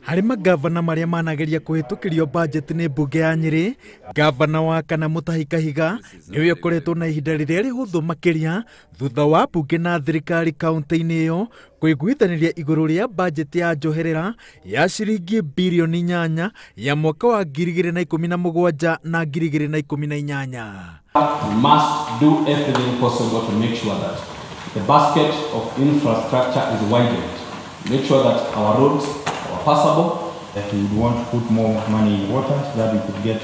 Harĩ magavana marĩa manageria kũhĩtũkĩrio mbanjeti nĩ mbunge ya Nyeri, gavana wa kana Mutahi Kahiga nĩwe ũkoretwo na ihinda rĩrĩa rĩhũthũ makĩria thutha wa mbunge na thirikari kaunti-inĩ ĩyo kũiguithanĩria igũrũ rĩa mbanjeti ya njoherera ya ciringi mbirioni 8 ya mwaka wa 2017 na 2018. We must do everything possible to make sure that the basket of infrastructure is widened. Make sure that our roads are passable. That we would want to put more money in water so that we could get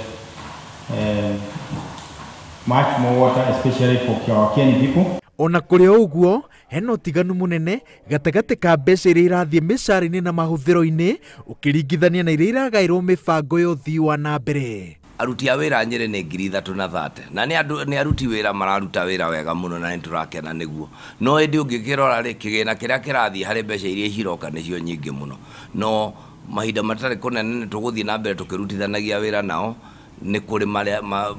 much more water, especially for our Kenyan people. Ona kũrĩ ũguo, hena ũtiganu mũnene gatagatĩ ka mbeca iria irathiĩ mĩcara-inĩ na mahũthĩro-inĩ ũkĩringithania na iria iragaĩrwo mĩbango ya ũthii wa na mbere. Aruti a wĩra Nyeri nĩ 330 na nĩ aruti wĩra mararuta wĩra wega mũno na nĩtũrakena nĩguo. No hĩndĩ ũngĩkĩrora rĩ kĩgĩna kĩrĩa kĩrathiĩ harĩ mbeca iria iroka nĩcio nyingĩ mũno. No mahinda matarĩ kũnene nĩtũgũthiĩ na mbere tũkĩrutithanagia wĩra nao nĩ kũrĩ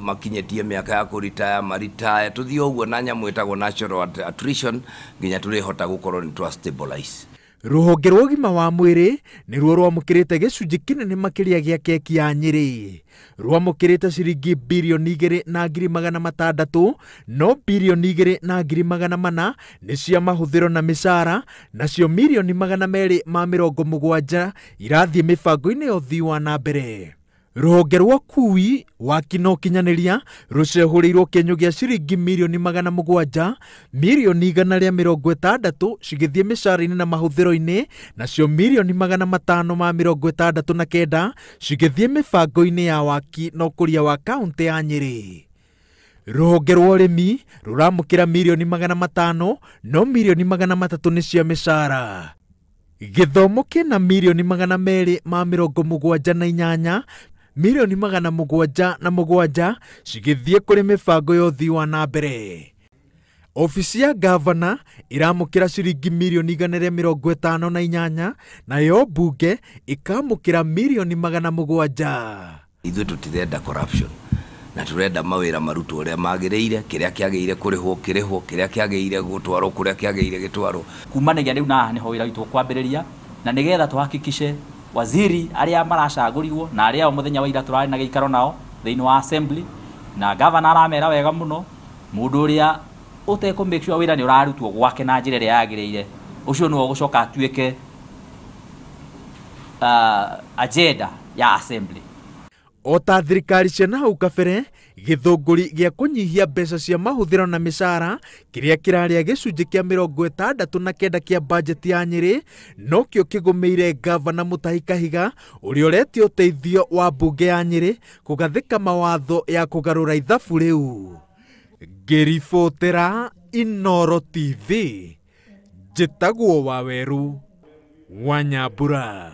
makinyĩtie mĩaka ya kũritaya maritaya tũthiĩ ũguo na nyamũ ĩtagwo natural attrition nginya tũrĩhota gũkorwo nĩ twa stabilize. Rũhonge rwa ũgima wa mwĩrĩ nĩruo rwamũkĩrĩte gĩcunjĩ kĩnene makĩria gĩa keki ya Nyeri. Rwamũkĩrĩte ciringi mbirioni 2 na ngiri 600 no mbirioni 2 na ngiri 400 nĩ cia mahũthĩro na mĩcara, nacio mirioni 270 irathiĩ mĩbango-inĩ ya ũthii wa na mbere. Rũhonge rwa kuhitukia wake na gukinyaniria rũcehũrĩirwo kĩenyũ gĩa ciringi mirioni 700, mirioni 160 cigĩthiĩ mĩcara-inĩ na mahũthĩro-inĩ, nacio mirioni 569 cigĩthiĩ mĩbango-inĩ ya waki na ũkũria wa kaunti ya Nyeri. Rũhonge rwa ũrĩmi rũramũkĩra mirioni 500 no mirioni 300 nĩ cia mĩcara. Gĩthomo kĩna mirioni 278, mirioni 707 cigĩthiĩ kũrĩ mĩbango ya ũthii wa na mbere. Ofisi ya gavana iramũkĩra ciringi mirioni 158 nayo mbunge ikamũkĩra mirioni 700. Ithuĩ tũtirenda corruption na tũrenda mawĩra marutwo ũrĩa magĩrĩire, kĩrĩa kĩagĩrĩire kũrĩhwo kĩrĩhwo, kĩrĩa kĩagĩrĩire gũtwarwo kũrĩa kĩagĩrĩire gĩtwarwo. Kumanagia rĩu na nĩho wĩra witũ kwambĩrĩria na nĩgetha tũhakikishe waziri arĩa maracagũrirwo na arĩa mũthenya wa ira tũrarĩ na gĩikaro nao thĩinĩ wa assembly na governor aramera wega mũno, mũndũ ũrĩa ũtekũ make sure wĩra nĩ ũrarutwo gwake na njĩra ĩrĩa yagĩrĩire, ũcio nĩwe ũgũcoka atuĩke agenda ya assembly. O ta thirikari cia na hau kabere, gĩthũngũri gĩa kũnyihia mbeca cia mahũthĩro na mĩcara kĩrĩa kĩrarĩa gĩcunjĩ kĩa 69 kĩa mbanjeti ya Nyeri nokĩo kĩgũmĩire gavana Mutahi Kahiga ũrĩa ũretia ũteithio wa mbunge ya Nyeri kũgathĩka mawatho ya kũgarũra ithabu rĩu. Ngĩribotera Inooro TV, njĩtagwo Waweru wa Nyambura.